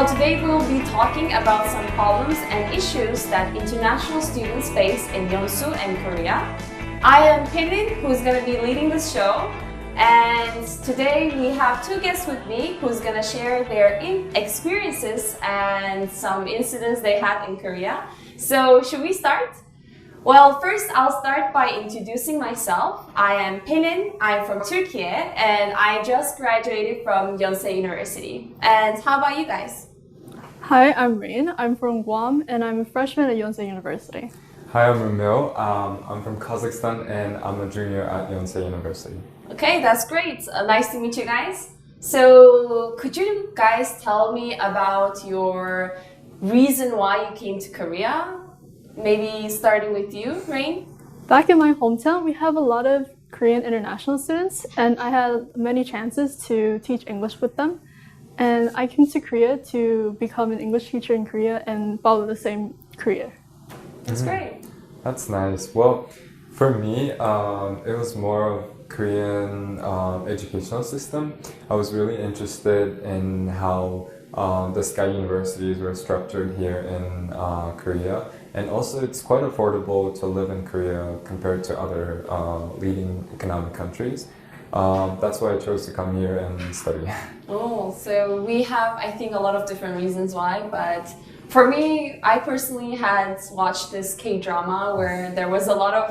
Well, today we'll be talking about some problems and issues that international students face in Yeonsu and Korea. I am Pinin, who's going to be leading this show. And today we have two guests with me who's going to share their experiences and some incidents they had in Korea. So should we start? Well, first I'll start by introducing myself. I am Pelin, I'm from Turkey, and I just graduated from Yonsei University. And how about you guys? Hi, I'm Rain. I'm from Guam, and I'm a freshman at Yonsei University. Hi, I'm Ramil. I'm from Kazakhstan, and I'm a junior at Yonsei University. Okay, that's great. Nice to meet you guys. So, could you guys tell me about your reason why you came to Korea? Maybe starting with you, Rain? Back in my hometown, we have a lot of Korean international students, and I had many chances to teach English with them. And I came to Korea to become an English teacher in Korea and follow the same career. That's great. That's nice. Well, for me, it was more of Korean educational system. I was really interested in how the Sky universities were structured here in Korea. And also, it's quite affordable to live in Korea compared to other leading economic countries. That's why I chose to come here and study. Oh, so we have, I think, a lot of different reasons why, but for me, I personally had watched this K-drama where there was a lot of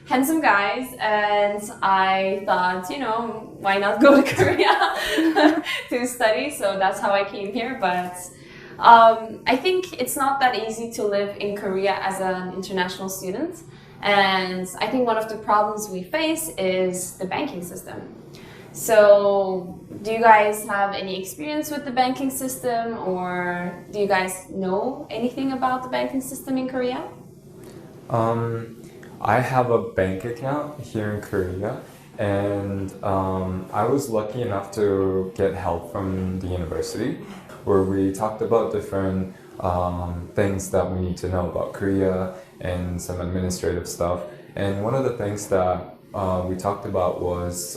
handsome guys, and I thought, why not go to Korea to study? So that's how I came here, but I think it's not that easy to live in Korea as an international student. And I think one of the problems we face is the banking system. So, do you guys have any experience with the banking system, or do you guys know anything about the banking system in Korea? I have a bank account here in Korea, and I was lucky enough to get help from the university, where we talked about different things that we need to know about Korea and some administrative stuff. And one of the things that we talked about was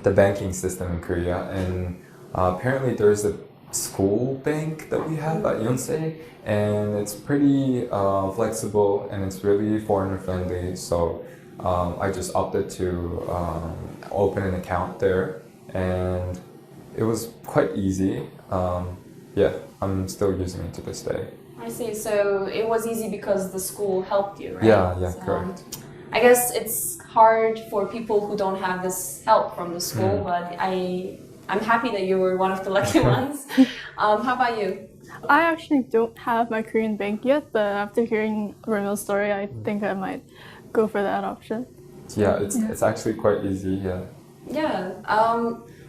the banking system in Korea. And apparently there's a school bank that we have at Yonsei, and it's pretty flexible and it's really foreigner friendly. So I just opted to open an account there, and it was quite easy. I'm still using it to this day. I see. So it was easy because the school helped you, right? Yeah, So, correct. I guess it's hard for people who don't have this help from the school, but I'm happy that you were one of the lucky ones. How about you? I actually don't have my Korean bank yet, but after hearing Ramil's story, I think I might go for that option. Yeah, it's actually quite easy, yeah. Yeah.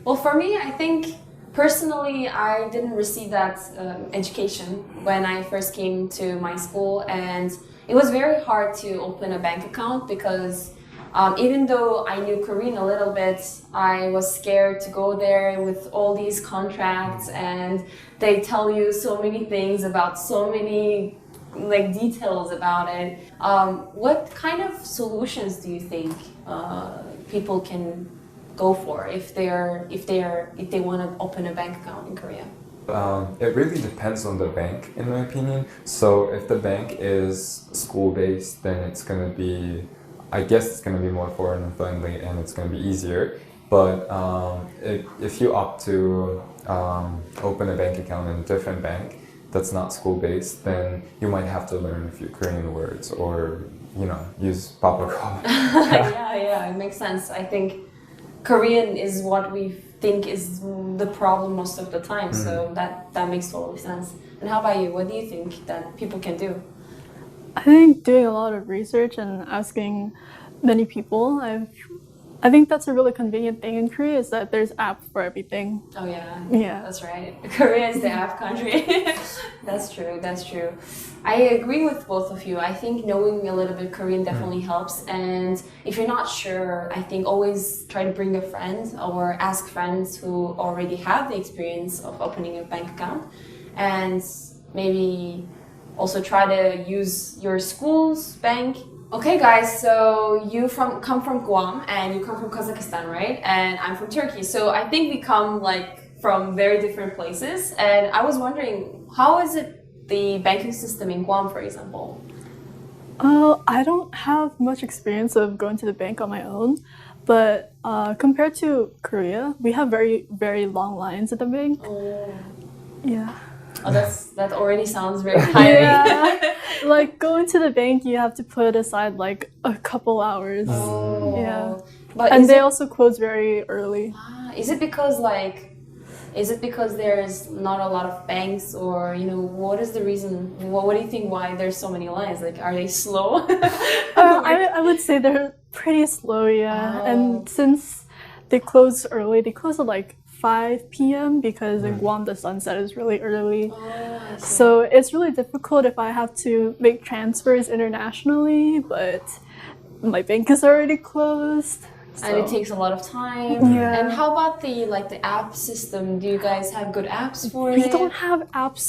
Well, for me, I think personally, I didn't receive that education when I first came to my school, and it was very hard to open a bank account because even though I knew Korean a little bit, I was scared to go there with all these contracts, and they tell you so many things about so many details about it. What kind of solutions do you think people can go for if they want to open a bank account in Korea? It really depends on the bank, in my opinion. So if the bank is school-based, then it's going to be, I guess it's going to be more foreigner friendly and it's going to be easier. But if you opt to open a bank account in a different bank that's not school-based, then you might have to learn a few Korean words or, use Papa Call. Yeah, it makes sense. I think Korean is what we think is the problem most of the time, so that makes total sense. And how about you? What do you think that people can do? I think doing a lot of research and asking many people, I think that's a really convenient thing in Korea is that there's app for everything. Oh yeah, Yeah. That's right. Korea is the app country. That's true. I agree with both of you. I think knowing a little bit Korean definitely helps. And if you're not sure, I think always try to bring a friend or ask friends who already have the experience of opening a bank account. And maybe also try to use your school's bank. Okay guys, so you come from Guam and you come from Kazakhstan, right? And I'm from Turkey. So I think we come from very different places, and I was wondering, how is it the banking system in Guam, for example? I don't have much experience of going to the bank on my own, but compared to Korea, we have very, very long lines at the bank. Oh, Yeah. that already sounds very tiring. Yeah. Like going to the bank, you have to put aside like a couple hours. Oh. Yeah. But And is they it, also close very early. is it because there's not a lot of banks, or what is the reason? What do you think why there's so many lines? Like, are they slow? I would say they're pretty slow, yeah. Oh. And since they close early, they close at like 5 p.m. because in Guam the sunset is really early. Oh, I see. So it's really difficult if I have to make transfers internationally, but my bank is already closed. And it so- takes a lot of time. Yeah. And how about the app system? Do you guys have good apps for We it? don't have apps.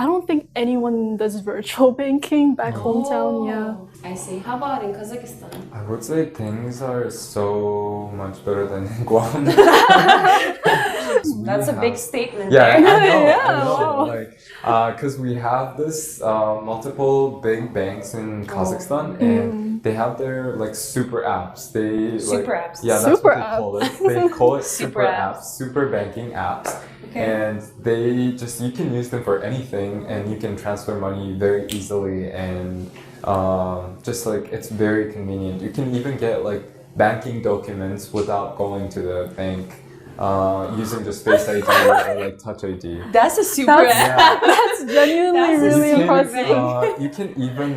I don't think anyone does virtual banking back hometown, yeah. I see. How about in Kazakhstan? I would say things are so much better than in Guam. That's a big statement Yeah, I there. know. Yeah, I know. wow. Like, because we have this multiple big banks in Kazakhstan, and they have their super apps. They Super apps. Yeah, that's Super what they call it. They call it super Super apps, super banking apps. Okay. And you can use them for anything, and you can transfer money very easily, and it's very convenient. You can even get banking documents without going to the bank, using just Face ID or Touch ID. That's a super That's, app. that's genuinely That's really super impressive. You can even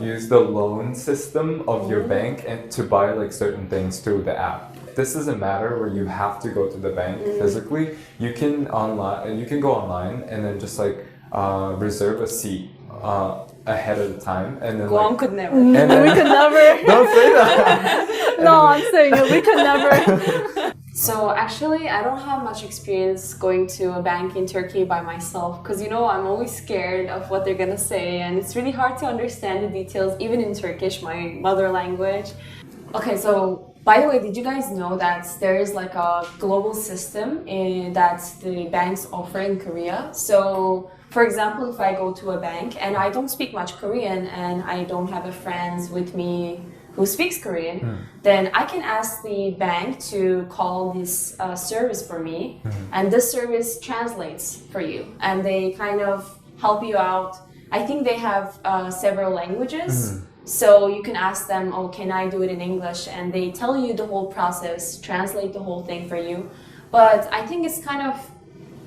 use the loan system of your bank and to buy certain things through the app. This doesn't matter where you have to go to the bank physically. You can go online and then just reserve a seat ahead of the time, and then Guam could never. and then, We could never. don't say that. No, I'm saying it. We could never. So actually, I don't have much experience going to a bank in Turkey by myself because I'm always scared of what they're gonna say, and it's really hard to understand the details, even in Turkish, my mother language. Okay, so by the way, did you guys know that there is a global system that the banks offer in Korea? So, for example, if I go to a bank and I don't speak much Korean and I don't have a friend with me who speaks Korean, then I can ask the bank to call this service for me, and this service translates for you, and they kind of help you out. I think they have several languages. So you can ask them, oh, can I do it in English? And they tell you the whole process, translate the whole thing for you. But I think it's kind of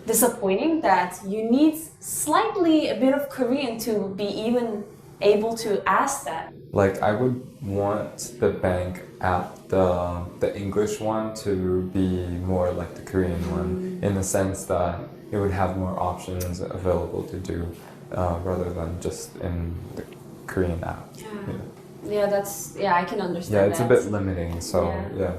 disappointing that you need slightly a bit of Korean to be even able to ask that. I would want the bank app, the English one, to be more like the Korean one, in the sense that it would have more options available to do, rather than just in the Korean app. Yeah, I can understand Yeah, it's that. a bit limiting, so yeah.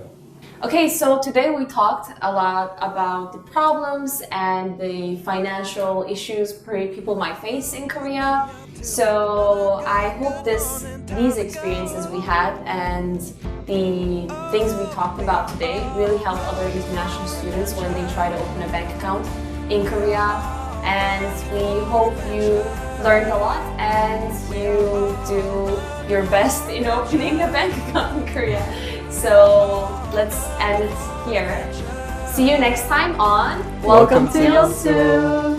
Okay, so today we talked a lot about the problems and the financial issues people might face in Korea. So I hope these experiences we had and the things we talked about today really help other international students when they try to open a bank account in Korea. And we hope you learned a lot and you do your best in opening a bank account in Korea. So let's end it here. See you next time on Welcome to Yeonsu.